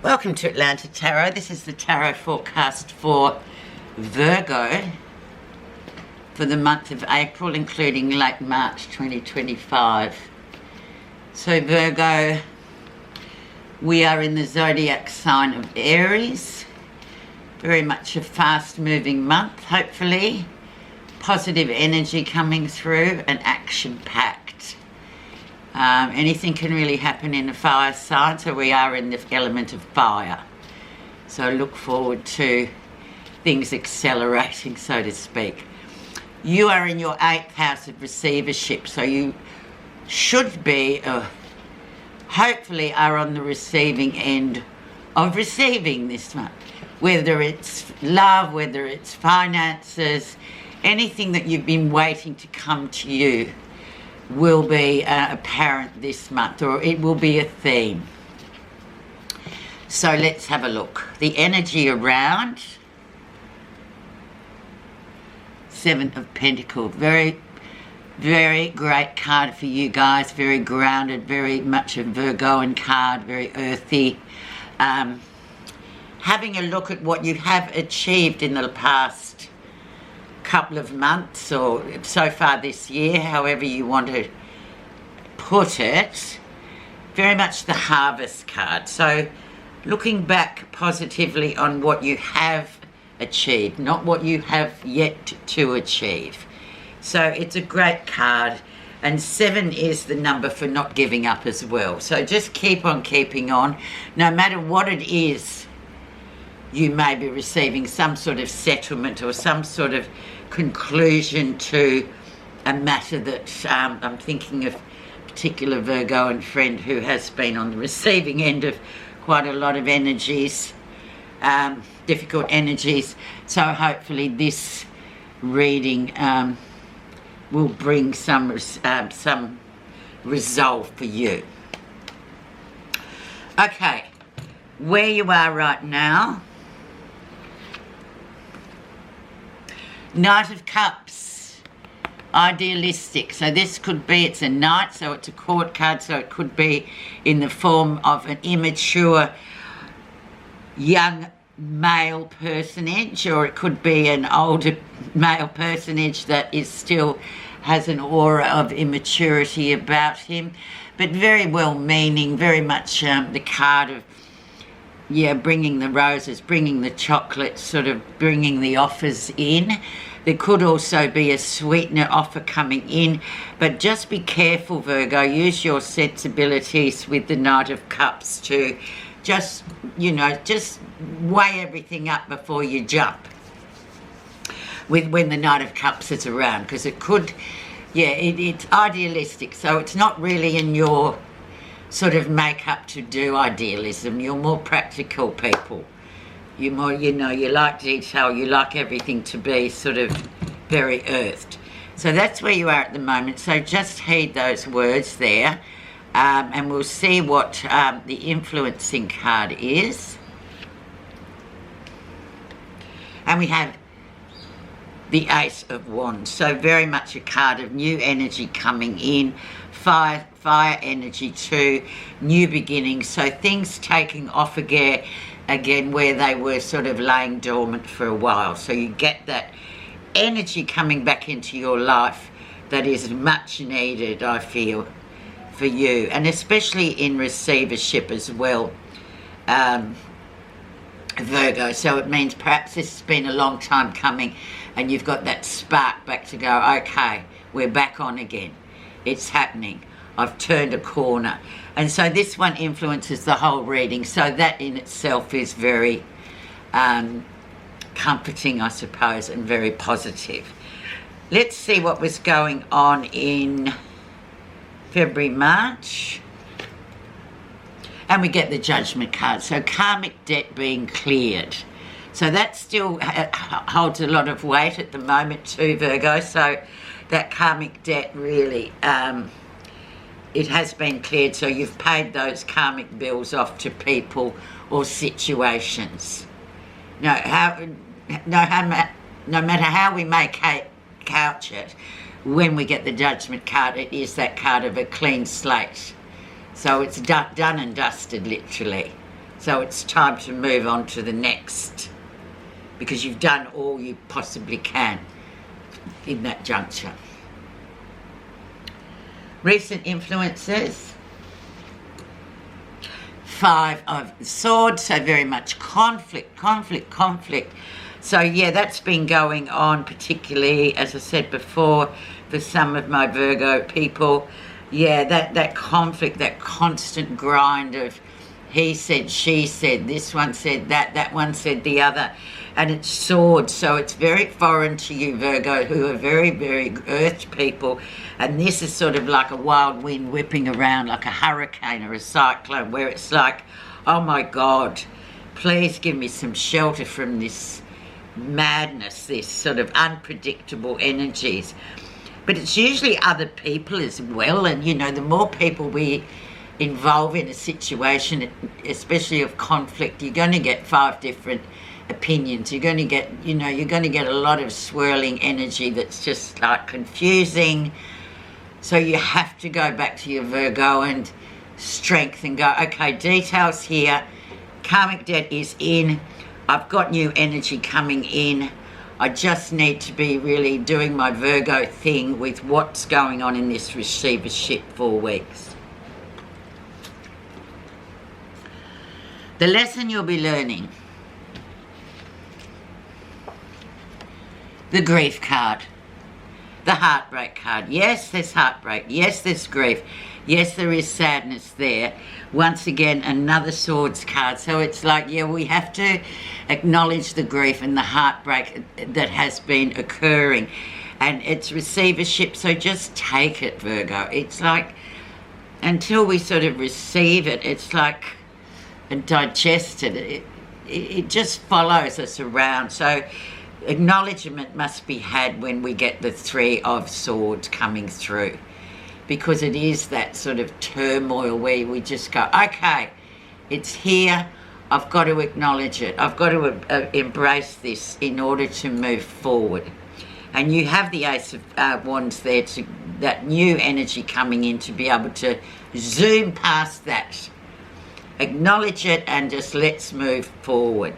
Welcome to Atlanta Tarot. This is the tarot forecast for Virgo for the month of April, including late March 2025. So Virgo, we are in the zodiac sign of Aries. Very much a fast-moving month, hopefully. Positive energy coming through and action-packed. Anything can really happen in a fire sign, so we are in the element of fire. So look forward to things accelerating, so to speak. You are in your 8th house of receivership, so you should be, hopefully are on the receiving end of receiving this month. Whether it's love, whether it's finances, anything that you've been waiting to come to you will be apparent this month, or it will be a theme. So let's have a look. The energy around 7 of Pentacles. Very, very great card for you guys. Very grounded, very much a Virgoan card, very earthy. Having a look at what you have achieved in the past couple of months or so far this year, however you want to put it. Very much the harvest card. So looking back positively on what you have achieved, not what you have yet to achieve. So it's a great card, and 7 is the number for not giving up as well. So just keep on keeping on, no matter what it is. You may be receiving some sort of settlement or some sort of conclusion to a matter that I'm thinking of a particular Virgoan friend who has been on the receiving end of quite a lot of energies, difficult energies. So hopefully this reading will bring some resolve for you. Okay, where you are right now. Knight of Cups, idealistic. So this could be, it's a knight, so it's a court card, so it could be in the form of an immature young male personage, or it could be an older male personage that is still has an aura of immaturity about him, but very well-meaning, very much the card of, yeah, bringing the roses, bringing the chocolates, sort of bringing the offers in. There could also be a sweetener offer coming in, but just be careful, Virgo. Use your sensibilities with the Knight of Cups to just, you know, just weigh everything up before you jump when the Knight of Cups is around, because it could, yeah, it's idealistic, so it's not really in your sort of makeup to do idealism. You're more practical people. You're more, you know, you like detail, you like everything to be sort of very earthed. So that's where you are at the moment. So just heed those words there, and we'll see what the influencing card is. And we have the Ace of Wands. So very much a card of new energy coming in, fire energy too, new beginnings. So things taking off again where they were sort of laying dormant for a while. So you get that energy coming back into your life that is much needed, I feel, for you, and especially in receivership as well, Virgo. So it means perhaps this has been a long time coming and you've got that spark back to go, okay, we're back on again. It's happening. I've turned a corner. And so this one influences the whole reading. So that in itself is very comforting, I suppose, and very positive. Let's see what was going on in February, March. And we get the Judgment card. So karmic debt being cleared. So that still holds a lot of weight at the moment too, Virgo. So that karmic debt really, it has been cleared. So you've paid those karmic bills off to people or situations. No matter how we may couch it, when we get the Judgment card, it is that card of a clean slate. So it's done and dusted, literally. So it's time to move on to the next, because you've done all you possibly can in that juncture. Recent influences. 5 of Swords, so very much conflict. So yeah, that's been going on, particularly, as I said before, for some of my Virgo people. Yeah, that conflict, that constant grind of he said, she said, this one said that one said the other, and it's Swords, so it's very foreign to you, Virgo, who are very, very earth people, and this is sort of like a wild wind whipping around, like a hurricane or a cyclone, where it's like, oh my God, please give me some shelter from this madness, this sort of unpredictable energies. But it's usually other people as well, and you know, the more people we involve in a situation, especially of conflict, you're going to get 5 different opinions. You're going to get, you know, you're going to get a lot of swirling energy that's just like confusing. So you have to go back to your Virgo and strength and go, okay, details here, karmic debt is in, I've got new energy coming in, I just need to be really doing my Virgo thing with what's going on in this receivership 4 weeks. The lesson you'll be learning. The grief card. The heartbreak card. Yes, there's heartbreak. Yes, there's grief. Yes, there is sadness there. Once again, another Swords card. So it's like, yeah, we have to acknowledge the grief and the heartbreak that has been occurring. And it's receivership, so just take it, Virgo. It's like, until we sort of receive it, it's like, and digest it, it just follows us around. So acknowledgement must be had when we get the 3 of Swords coming through, because it is that sort of turmoil where we just go, okay, it's here, I've got to acknowledge it, I've got to embrace this in order to move forward. And you have the Ace of Wands there, to that new energy coming in, to be able to zoom past that, acknowledge it, and just let's move forward.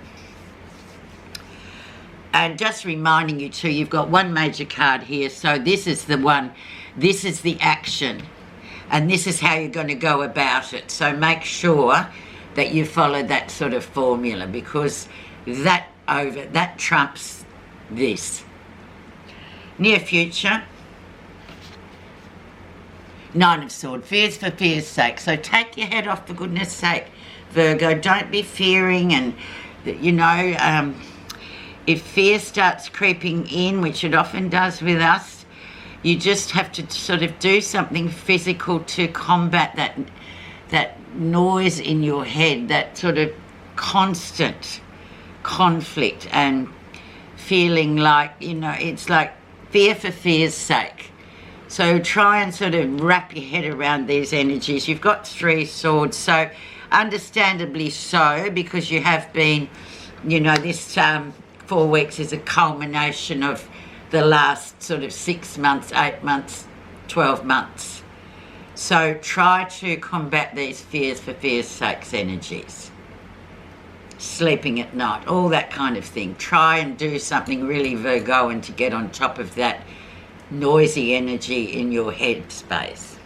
And just reminding you too, you've got one major card here, so this is the one, this is the action, and this is how you're going to go about it. So make sure that you follow that sort of formula, because that trumps this. Near future. 9 of Swords, fears for fear's sake. So take your head off, for goodness sake, Virgo. Don't be fearing, and you know, if fear starts creeping in, which it often does with us, you just have to sort of do something physical to combat that noise in your head, that sort of constant conflict and feeling like, you know, it's like fear for fear's sake. So try and sort of wrap your head around these energies. You've got 3 Swords, so understandably so, because you have been, you know, this 4 weeks is a culmination of the last sort of 6 months, 8 months, 12 months. So try to combat these fears for fear's sakes energies. Sleeping at night, all that kind of thing. Try and do something really Virgoan to get on top of that noisy energy in your head space.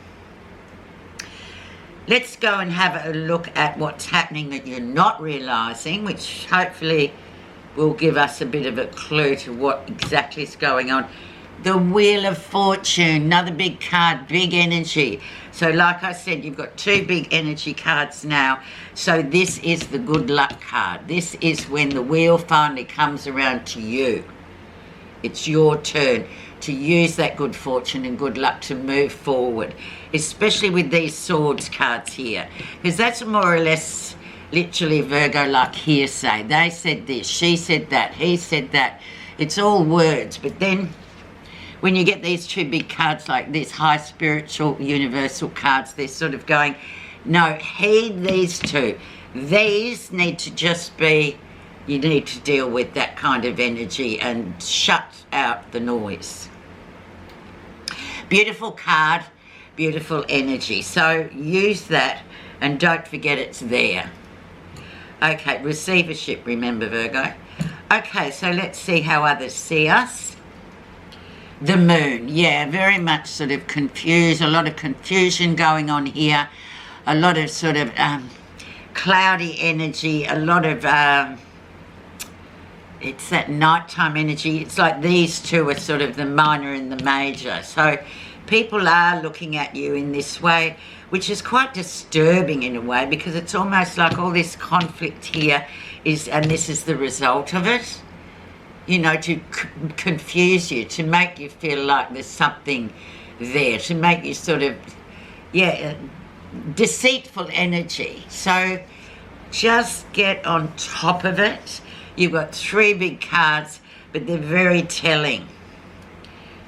Let's go and have a look at what's happening that you're not realising, which hopefully will give us a bit of a clue to what exactly is going on. The Wheel of Fortune, another big card, big energy. So like I said, you've got 2 big energy cards now. So this is the good luck card. This is when the wheel finally comes around to you. It's your turn to use that good fortune and good luck to move forward, especially with these Swords cards here, because that's more or less literally Virgo like hearsay. They said this, she said that, he said that. It's all words. But then when you get these 2 big cards like this, high spiritual universal cards, they're sort of going, no, heed these 2. These need to just be, you need to deal with that kind of energy and shut out the noise. Beautiful card, beautiful energy. So use that and don't forget it's there. Okay, receivership, remember, Virgo. Okay, so let's see how others see us. The moon, yeah, very much sort of confused, a lot of confusion going on here, a lot of sort of cloudy energy, a lot of, it's that nighttime energy. It's like these two are sort of the minor and the major. So people are looking at you in this way, which is quite disturbing in a way, because it's almost like all this conflict here is, and this is the result of it, you know, to confuse you, to make you feel like there's something there, to make you sort of, yeah, deceitful energy. So just get on top of it. You've got 3 big cards, but they're very telling.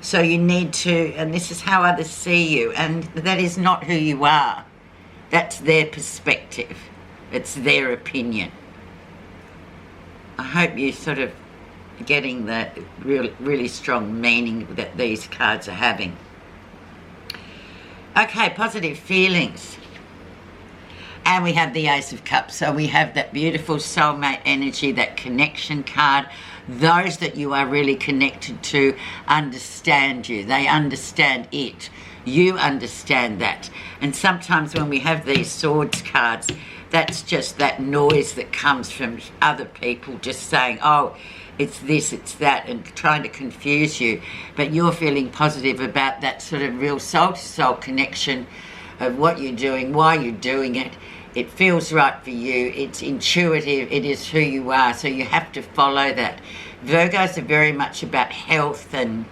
So you need to, and this is how others see you, and that is not who you are. That's their perspective. It's their opinion. I hope you sort of getting the really strong meaning that these cards are having. Okay, positive feelings. And we have the Ace of Cups. So we have that beautiful soulmate energy, that connection card. Those that you are really connected to understand you. They understand it. You understand that. And sometimes when we have these swords cards, that's just that noise that comes from other people just saying, oh, it's this, it's that, and trying to confuse you. But you're feeling positive about that sort of real soul-to-soul connection of what you're doing, why you're doing it. It feels right for you. It's intuitive. It is who you are. So you have to follow that. Virgos are very much about health and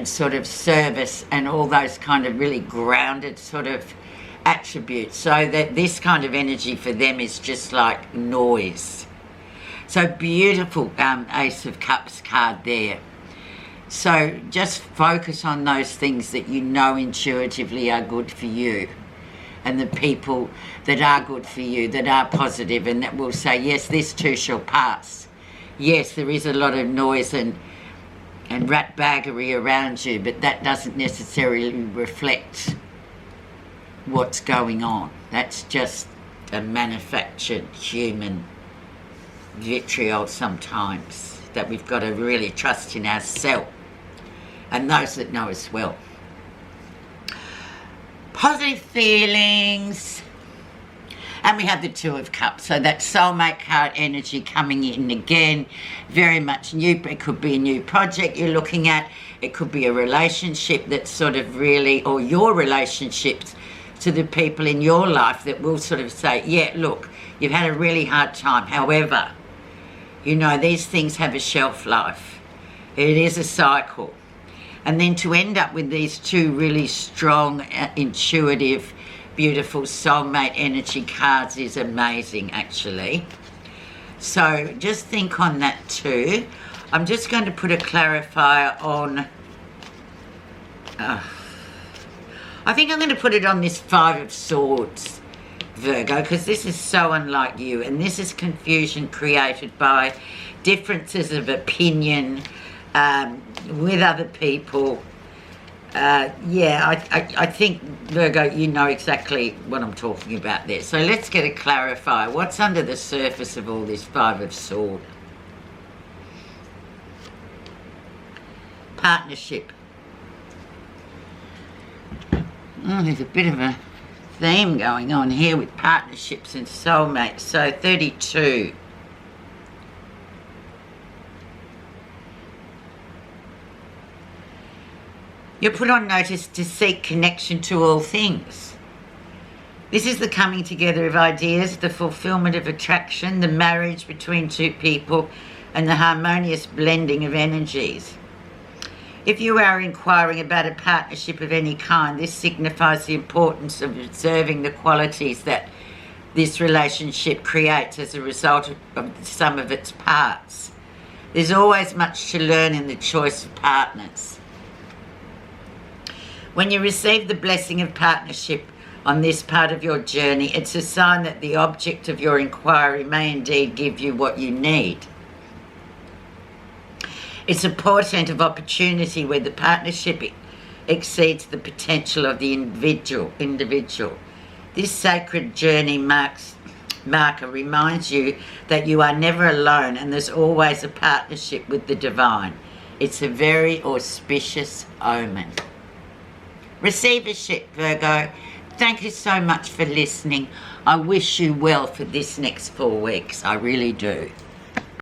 sort of service and all those kind of really grounded sort of attributes. So that this kind of energy for them is just like noise. So beautiful Ace of Cups card there. So just focus on those things that you know intuitively are good for you, and the people that are good for you, that are positive, and that will say, yes, this too shall pass. Yes, there is a lot of noise and ratbaggery around you, but that doesn't necessarily reflect what's going on. That's just a manufactured human vitriol sometimes, that we've got to really trust in ourselves and those that know us well. Positive feelings. And we have the Two of Cups. So that soulmate card energy coming in again. Very much new. It could be a new project you're looking at. It could be a relationship that's sort of really, or your relationships to the people in your life that will sort of say, yeah, look, you've had a really hard time. However, you know, these things have a shelf life. It is a cycle. And then to end up with these two really strong, intuitive, beautiful soulmate energy cards is amazing, actually. So just think on that too. I'm just going to put a clarifier on... I think I'm going to put it on this Five of Swords, Virgo, because this is so unlike you, and this is confusion created by differences of opinion with other people. Yeah, I think, Virgo, you know exactly what I'm talking about there. So let's get a clarifier. What's under the surface of all this Five of Swords? Partnership. Oh, there's a bit of a theme going on here with partnerships and soulmates. So 32. You're put on notice to seek connection to all things. This is the coming together of ideas, the fulfillment of attraction, the marriage between two people, and the harmonious blending of energies. If you are inquiring about a partnership of any kind, this signifies the importance of observing the qualities that this relationship creates as a result of the sum of its parts. There's always much to learn in the choice of partners. When you receive the blessing of partnership on this part of your journey, it's a sign that the object of your inquiry may indeed give you what you need. It's a portent of opportunity where the partnership exceeds the potential of the individual. This sacred journey marks marker reminds you that you are never alone and there's always a partnership with the divine. It's a very auspicious omen. Receivership, Virgo. Thank you so much for listening. I wish you well for this next 4 weeks. I really do.